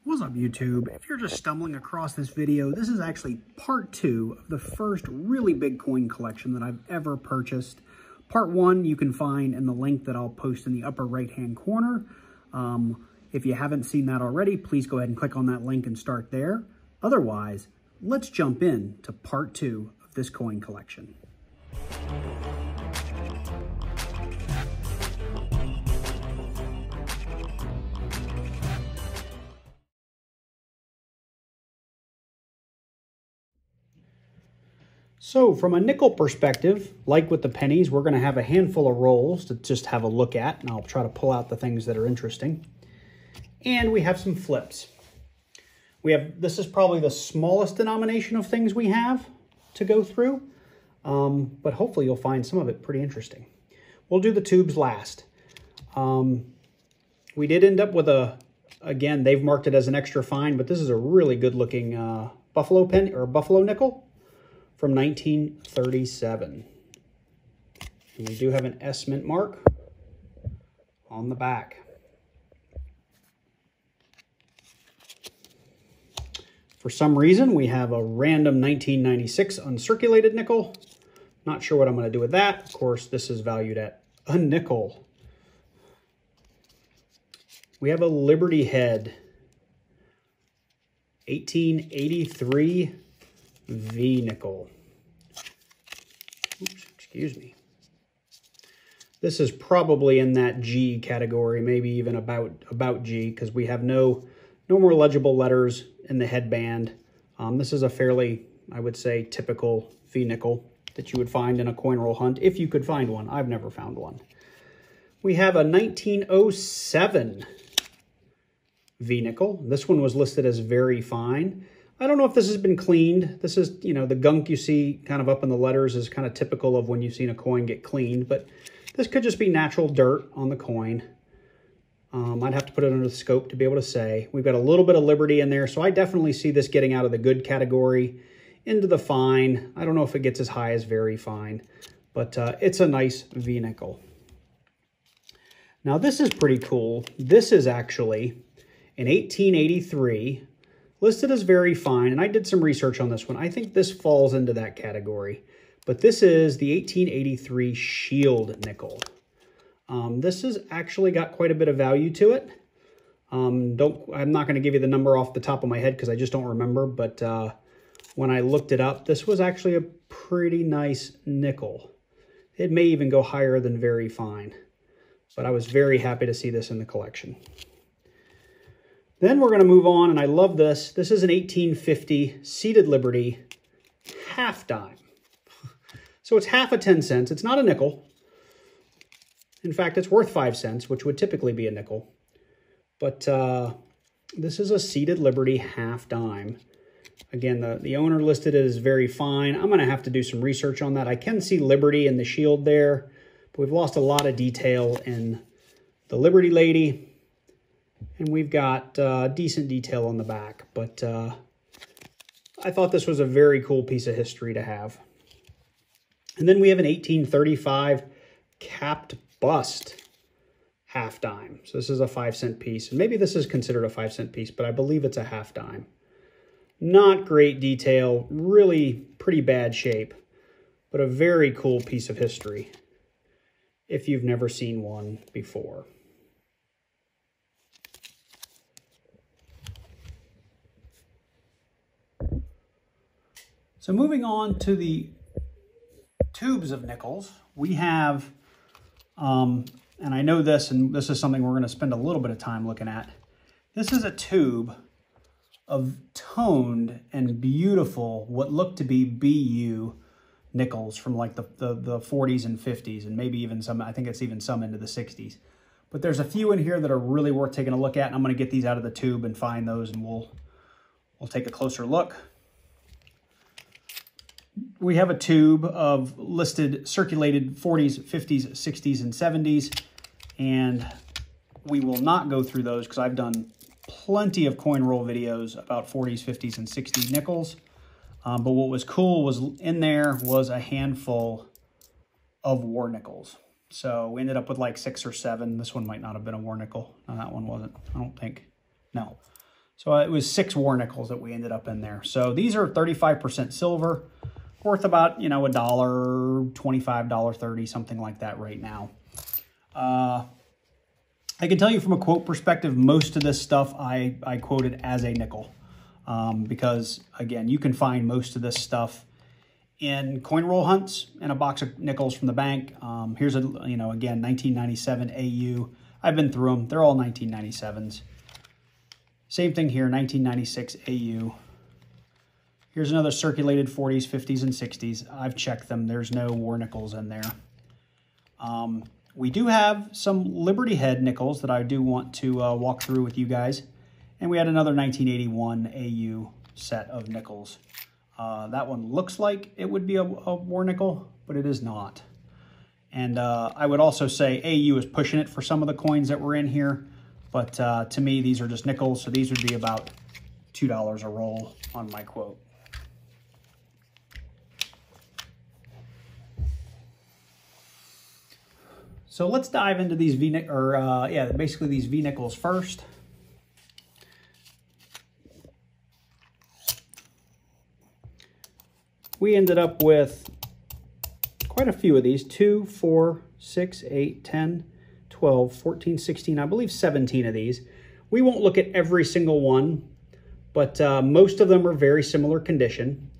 What's up, YouTube? If you're just stumbling across this video, this is actually part 2 of the first really big coin collection that I've ever purchased. Part 1 you can find in the link that I'll post in the upper right-hand corner. If you haven't seen that already, please go ahead and click on that link and start there. Otherwise, let's jump in to part 2 of this coin collection. So from a nickel perspective, like with the pennies, we're going to have a handful of rolls to just have a look at, and I'll try to pull out the things that are interesting. And we have some flips. This is probably the smallest denomination of things we have to go through, but hopefully you'll find some of it pretty interesting. We'll do the tubes last. We did end up with again, they've marked it as an extra fine, but this is a really good looking buffalo pen or buffalo nickel from 1937. And we do have an S mint mark on the back. For some reason, we have a random 1996 uncirculated nickel. Not sure what I'm going to do with that. Of course, this is valued at a nickel. We have a Liberty Head 1883 V nickel. Oops, excuse me. This is probably in that G category, maybe even about G, because we have no more legible letters in the headband. This is a fairly, I would say, typical V nickel that you would find in a coin roll hunt, if you could find one. I've never found one. We have a 1907 V nickel. This one was listed as very fine. I don't know if this has been cleaned. This is, you know, the gunk you see kind of up in the letters is kind of typical of when you've seen a coin get cleaned, but this could just be natural dirt on the coin. I'd have to put it under the scope to be able to say. We've got a little bit of Liberty in there, so I definitely see this getting out of the good category into the fine. I don't know if it gets as high as very fine, but it's a nice V nickel. Now this is pretty cool. This is actually an 1883, listed as very fine, and I did some research on this one. I think this falls into that category, but this is the 1883 Shield nickel. This has actually got quite a bit of value to it. I'm not going to give you the number off the top of my head because I just don't remember, but when I looked it up, this was actually a pretty nice nickel. It may even go higher than very fine, but I was very happy to see this in the collection. Then we're going to move on, and I love this. This is an 1850 seated Liberty half dime. So it's half a 10 cents. It's not a nickel. In fact, it's worth 5 cents, which would typically be a nickel. But this is a seated Liberty half dime. Again, the owner listed it as very fine. I'm going to have to do some research on that. I can see Liberty in the shield there, but we've lost a lot of detail in the Liberty Lady. And we've got decent detail on the back, but I thought this was a very cool piece of history to have. And then we have an 1835 capped bust half dime. So this is a 5 cent piece. And maybe this is considered a 5 cent piece, but I believe it's a half dime. Not great detail, really pretty bad shape, but a very cool piece of history if you've never seen one before. So moving on to the tubes of nickels, we have, and I know this, and this is something we're going to spend a little bit of time looking at. This is a tube of toned and beautiful, what look to be BU nickels from like the 40s and 50s, and maybe even some, I think it's even some into the 60s. But there's a few in here that are really worth taking a look at, and I'm going to get these out of the tube and find those, and we'll take a closer look. We have a tube of listed circulated 40s, 50s, 60s, and 70s, and we will not go through those because I've done plenty of coin roll videos about 40s, 50s, and 60s nickels. But what was cool was in there was a handful of war nickels. So we ended up with like 6 or 7. This one might not have been a war nickel. No, that one wasn't, I don't think. No. So it was 6 war nickels that we ended up in there. So these are 35% silver, worth about, you know, $1.25, $1.30, something like that right now. I can tell you from a quote perspective, most of this stuff I quoted as a nickel. Because, again, you can find most of this stuff in coin roll hunts and a box of nickels from the bank. Here's a, you know, again, 1997 AU. I've been through them. They're all 1997s. Same thing here, 1996 AU. Here's another circulated 40s, 50s, and 60s. I've checked them. There's no war nickels in there. We do have some Liberty Head nickels that I do want to walk through with you guys. And we had another 1981 AU set of nickels. That one looks like it would be a war nickel, but it is not. And I would also say AU is pushing it for some of the coins that were in here. But to me, these are just nickels, so these would be about $2 a roll on my quote. So let's dive into these basically these V nickels first. We ended up with quite a few of these, 2, 4, 6, 8, 10, 12, 14, 16, I believe 17 of these. We won't look at every single one, but most of them are very similar condition.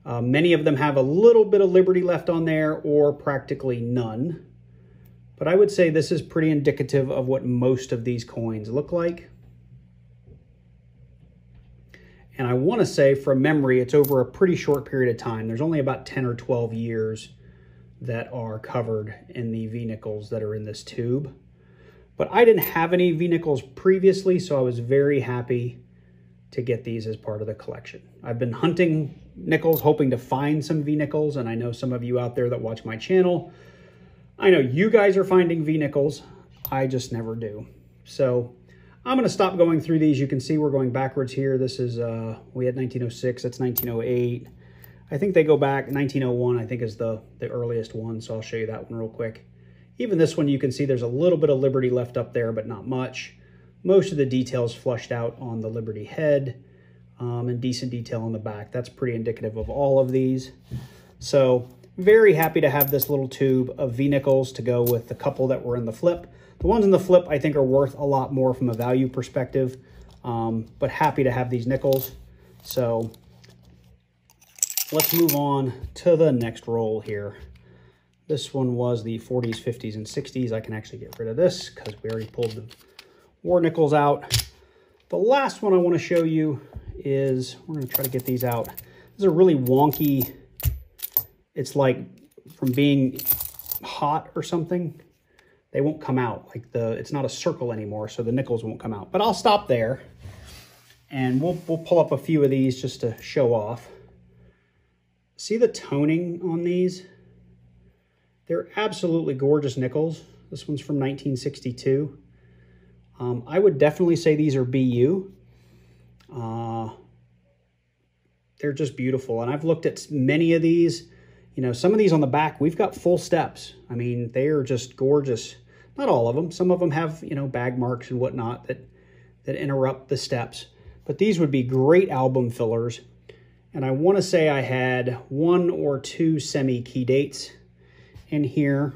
Many of them have a little bit of Liberty left on there or practically none. But I would say this is pretty indicative of what most of these coins look like. And I want to say from memory, it's over a pretty short period of time. There's only about 10 or 12 years that are covered in the V-nickels that are in this tube. But I didn't have any V-nickels previously, so I was very happy to get these as part of the collection. I've been hunting nickels, hoping to find some V-nickels, and I know some of you out there that watch my channel, I know you guys are finding V-nickels. I just never do. So I'm going to stop going through these. You can see we're going backwards here. This is, we had 1906, that's 1908. I think they go back, 1901 I think is the earliest one, so I'll show you that one real quick. Even this one, you can see there's a little bit of Liberty left up there, but not much. Most of the details flushed out on the Liberty head, and decent detail on the back. That's pretty indicative of all of these. So very happy to have this little tube of V-nickels to go with the couple that were in the flip. The ones in the flip I think are worth a lot more from a value perspective, but happy to have these nickels. So let's move on to the next roll here. This one was the 40s, 50s, and 60s. I can actually get rid of this because we already pulled the war nickels out. The last one I want to show you is, we're going to try to get these out. This is a really wonky, it's like from being hot or something, they won't come out. Like it's not a circle anymore, so the nickels won't come out. But I'll stop there, and we'll pull up a few of these just to show off. See the toning on these? They're absolutely gorgeous nickels. This one's from 1962. I would definitely say these are BU. They're just beautiful. And I've looked at many of these. You know, some of these on the back, we've got full steps. I mean, they are just gorgeous. Not all of them. Some of them have, you know, bag marks and whatnot that interrupt the steps. But these would be great album fillers. And I want to say I had 1 or 2 semi-key dates in here.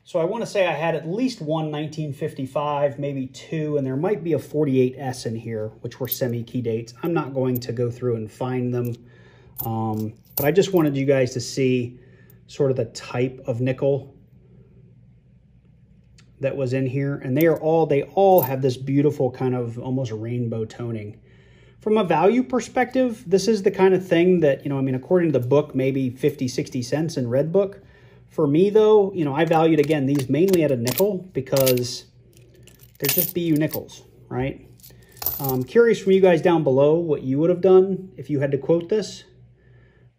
So I want to say I had at least one 1955, maybe 2, and there might be a 48S in here, which were semi-key dates. I'm not going to go through and find them, but I just wanted you guys to see sort of the type of nickel that was in here. And they all have this beautiful kind of almost rainbow toning. From a value perspective, this is the kind of thing that, you know, I mean, according to the book, maybe 50, 60 cents in Red Book. For me, though, you know, I valued, again, these mainly at a nickel because they're just BU nickels, right? I'm curious from you guys down below what you would have done if you had to quote this,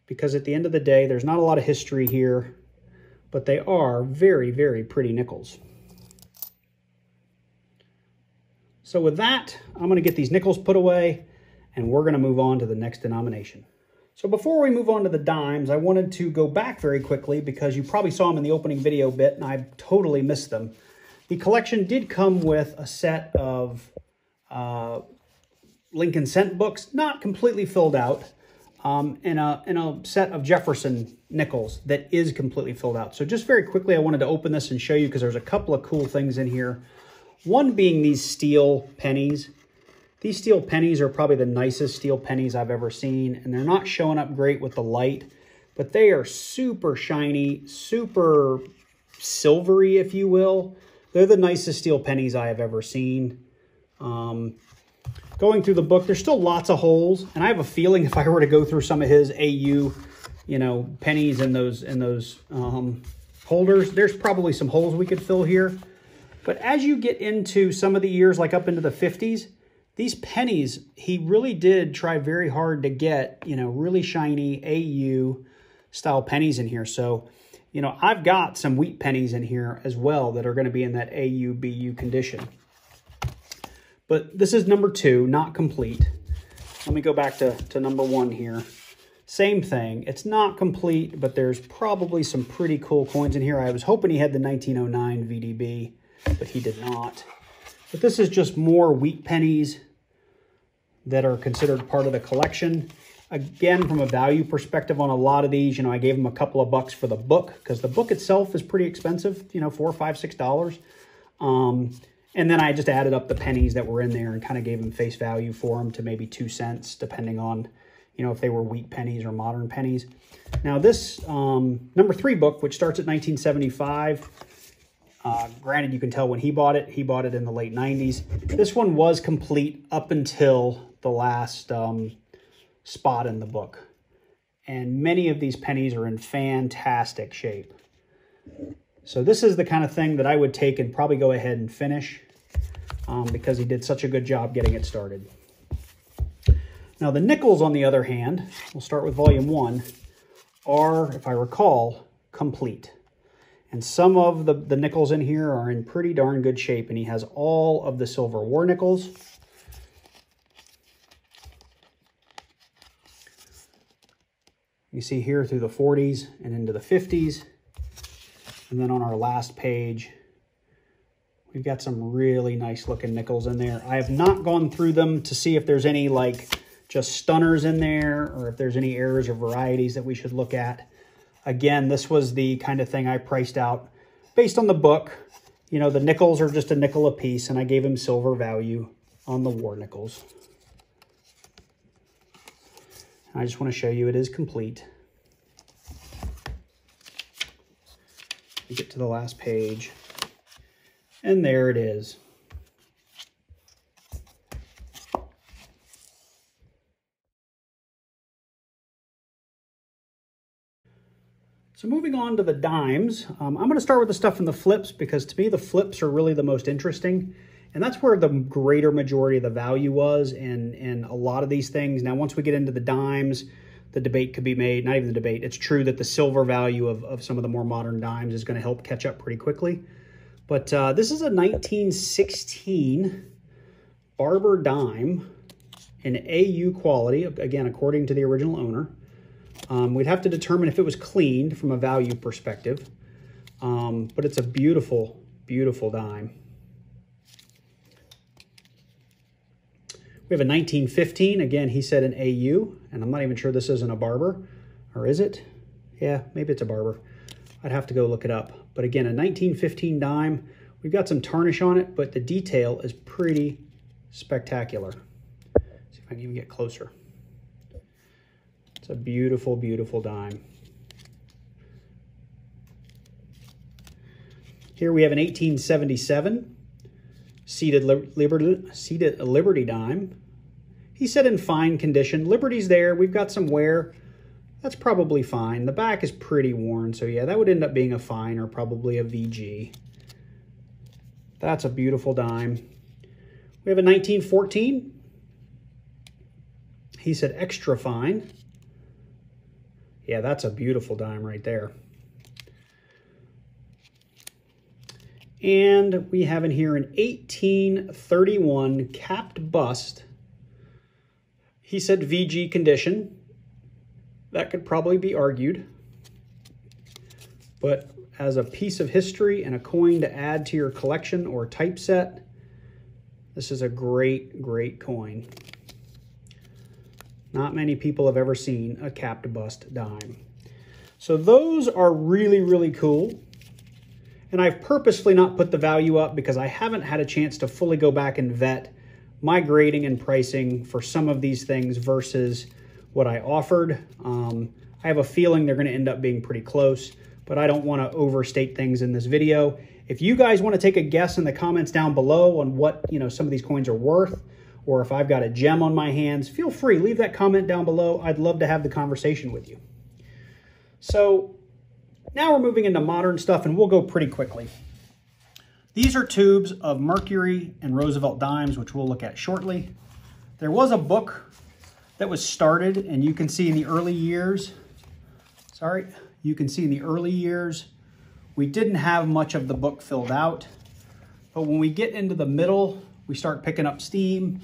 because at the end of the day, there's not a lot of history here, but they are very, very pretty nickels. So with that, I'm going to get these nickels put away, and we're going to move on to the next denomination. So before we move on to the dimes, I wanted to go back very quickly because you probably saw them in the opening video bit and I totally missed them. The collection did come with a set of Lincoln cent books, not completely filled out, and a set of Jefferson nickels that is completely filled out. So just very quickly, I wanted to open this and show you because there's a couple of cool things in here. One being these steel pennies. These steel pennies are probably the nicest steel pennies I've ever seen, and they're not showing up great with the light, but they are super shiny, super silvery, if you will. They're the nicest steel pennies I have ever seen. Going through the book, there's still lots of holes, and I have a feeling if I were to go through some of his AU, pennies in those holders, there's probably some holes we could fill here. But as you get into some of the years, like up into the 50s, these pennies, he really did try very hard to get, really shiny AU style pennies in here. So, I've got some wheat pennies in here as well that are going to be in that AU, BU condition. But this is number 2, not complete. Let me go back to number 1 here. Same thing. It's not complete, but there's probably some pretty cool coins in here. I was hoping he had the 1909 VDB, but he did not. But this is just more wheat pennies that are considered part of the collection. Again, from a value perspective on a lot of these, I gave him a couple of bucks for the book because the book itself is pretty expensive, $4, $5, $6. And then I just added up the pennies that were in there and kind of gave him face value for them to maybe 2 cents, depending on, if they were wheat pennies or modern pennies. Now this number 3 book, which starts at 1975, granted, you can tell when he bought it in the late 90s. This one was complete up until the last spot in the book. And many of these pennies are in fantastic shape. So this is the kind of thing that I would take and probably go ahead and finish because he did such a good job getting it started. Now the nickels, on the other hand, we'll start with volume 1, are, if I recall, complete. And some of the nickels in here are in pretty darn good shape, and he has all of the silver war nickels. You see here through the 40s and into the 50s. And then on our last page, we've got some really nice looking nickels in there. I have not gone through them to see if there's any just stunners in there or if there's any errors or varieties that we should look at. Again, this was the kind of thing I priced out based on the book. The nickels are just a nickel a piece, and I gave him silver value on the war nickels. I just want to show you it is complete. We get to the last page, and there it is. So moving on to the dimes, I'm going to start with the stuff in the flips because to me the flips are really the most interesting. And that's where the greater majority of the value was in a lot of these things. Now, once we get into the dimes, the debate could be made. Not even the debate. It's true that the silver value of some of the more modern dimes is going to help catch up pretty quickly. But this is a 1916 Barber dime in AU quality, again, according to the original owner. We'd have to determine if it was cleaned from a value perspective. But it's a beautiful, beautiful dime. We have a 1915. Again, he said an AU, and I'm not even sure this isn't a Barber. Or is it? Yeah, maybe it's a Barber. I'd have to go look it up. But again, a 1915 dime. We've got some tarnish on it, but the detail is pretty spectacular. See if I can even get closer. It's a beautiful, beautiful dime. Here we have an 1877 seated Liberty dime. He said in fine condition. Liberty's there. We've got some wear. That's probably fine. The back is pretty worn, so yeah, that would end up being a fine or probably a VG. That's a beautiful dime. We have a 1914. He said extra fine. Yeah, that's a beautiful dime right there. And we have in here an 1831 capped bust. He said VG condition. That could probably be argued. But as a piece of history and a coin to add to your collection or typeset, this is a great, great coin. Not many people have ever seen a capped bust dime. So those are really, really cool. And I've purposefully not put the value up because I haven't had a chance to fully go back and vet my grading and pricing for some of these things versus what I offered. I have a feeling they're going to end up being pretty close, but I don't want to overstate things in this video. If you guys want to take a guess in the comments down below on what, some of these coins are worth, or if I've got a gem on my hands, feel free, leave that comment down below. I'd love to have the conversation with you. So now we're moving into modern stuff, and we'll go pretty quickly. These are tubes of Mercury and Roosevelt dimes, which we'll look at shortly. There was a book that was started, and you can see in the early years, we didn't have much of the book filled out. But when we get into the middle, we start picking up steam.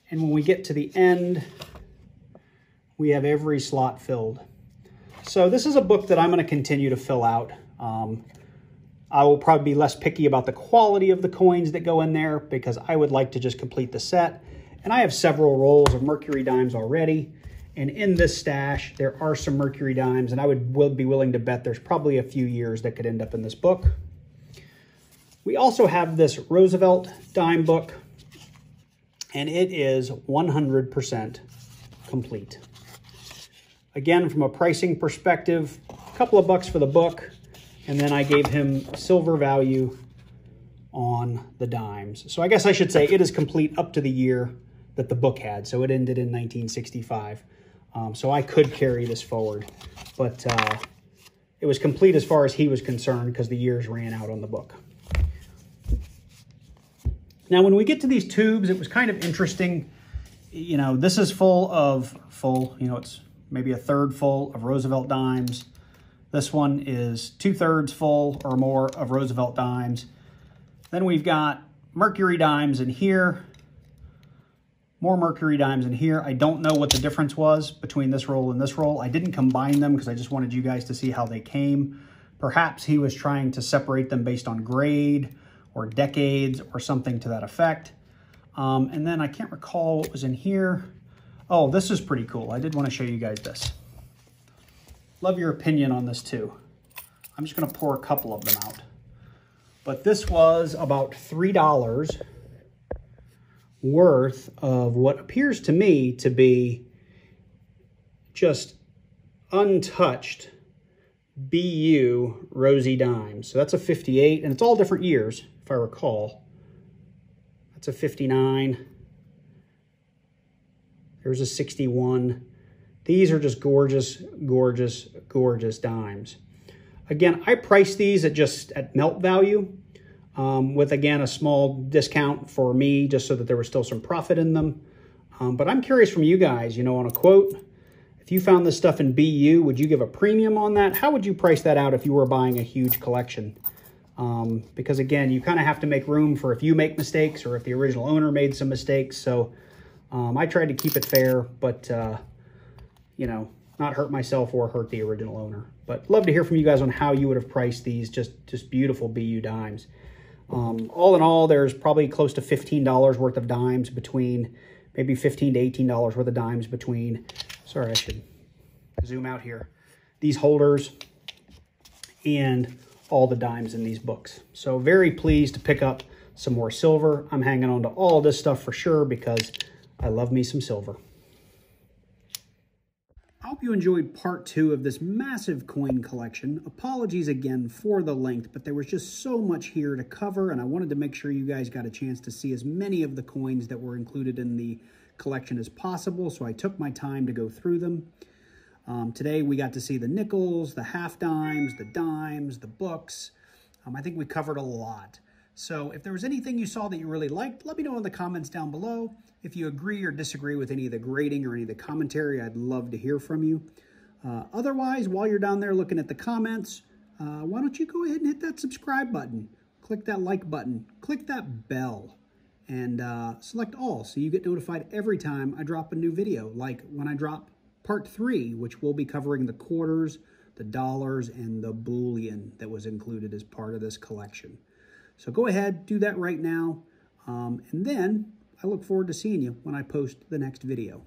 And when we get to the end, we have every slot filled. So this is a book that I'm going to continue to fill out. I will probably be less picky about the quality of the coins that go in there because I would like to just complete the set. And I have several rolls of Mercury dimes already. And in this stash, there are some Mercury dimes, and I would be willing to bet there's probably a few years that could end up in this book. We also have this Roosevelt dime book, and it is 100% complete. Again, from a pricing perspective, a couple of bucks for the book, and then I gave him silver value on the dimes. So I guess I should say it is complete up to the year that the book had. So it ended in 1965. So I could carry this forward, but it was complete as far as he was concerned because the years ran out on the book. Now, when we get to these tubes, it was kind of interesting. This is it's maybe a third full of Roosevelt dimes. This one is 2/3 full or more of Roosevelt dimes. Then we've got Mercury dimes in here, more Mercury dimes in here. I don't know what the difference was between this roll and this roll. I didn't combine them because I just wanted you guys to see how they came. Perhaps he was trying to separate them based on grade or decades or something to that effect. And then I can't recall what was in here. Oh, this is pretty cool. I did want to show you guys this. Love your opinion on this too. I'm just going to pour a couple of them out. But this was about $3 worth of what appears to me to be just untouched BU Rosie dimes. So that's a 58, and it's all different years, if I recall. That's a 59. There's a 61. These are just gorgeous, gorgeous, gorgeous dimes. Again, I priced these at melt value with, again, a small discount for me just so that there was still some profit in them. But I'm curious from you guys, on a quote, if you found this stuff in BU, would you give a premium on that? How would you price that out if you were buying a huge collection? Because, again, you kind of have to make room for if you make mistakes or if the original owner made some mistakes. So I tried to keep it fair, but, not hurt myself or hurt the original owner. But love to hear from you guys on how you would have priced these just beautiful BU dimes. All in all, there's probably close to $15 worth of dimes between, maybe $15 to $18 worth of dimes between, sorry, I should zoom out here, these holders and all the dimes in these books. So very pleased to pick up some more silver. I'm hanging on to all of this stuff for sure because I love me some silver. I hope you enjoyed part 2 of this massive coin collection. Apologies again for the length, but there was just so much here to cover, and I wanted to make sure you guys got a chance to see as many of the coins that were included in the collection as possible, so I took my time to go through them. Today we got to see the nickels, the half dimes, the dimes, the books. I think we covered a lot. So if there was anything you saw that you really liked, let me know in the comments down below. If you agree or disagree with any of the grading or any of the commentary, I'd love to hear from you. Otherwise, while you're down there looking at the comments, why don't you go ahead and hit that subscribe button, click that like button, click that bell, and select all so you get notified every time I drop a new video, like when I drop part 3, which will be covering the quarters, the dollars, and the bullion that was included as part of this collection. So go ahead, do that right now, and then I look forward to seeing you when I post the next video.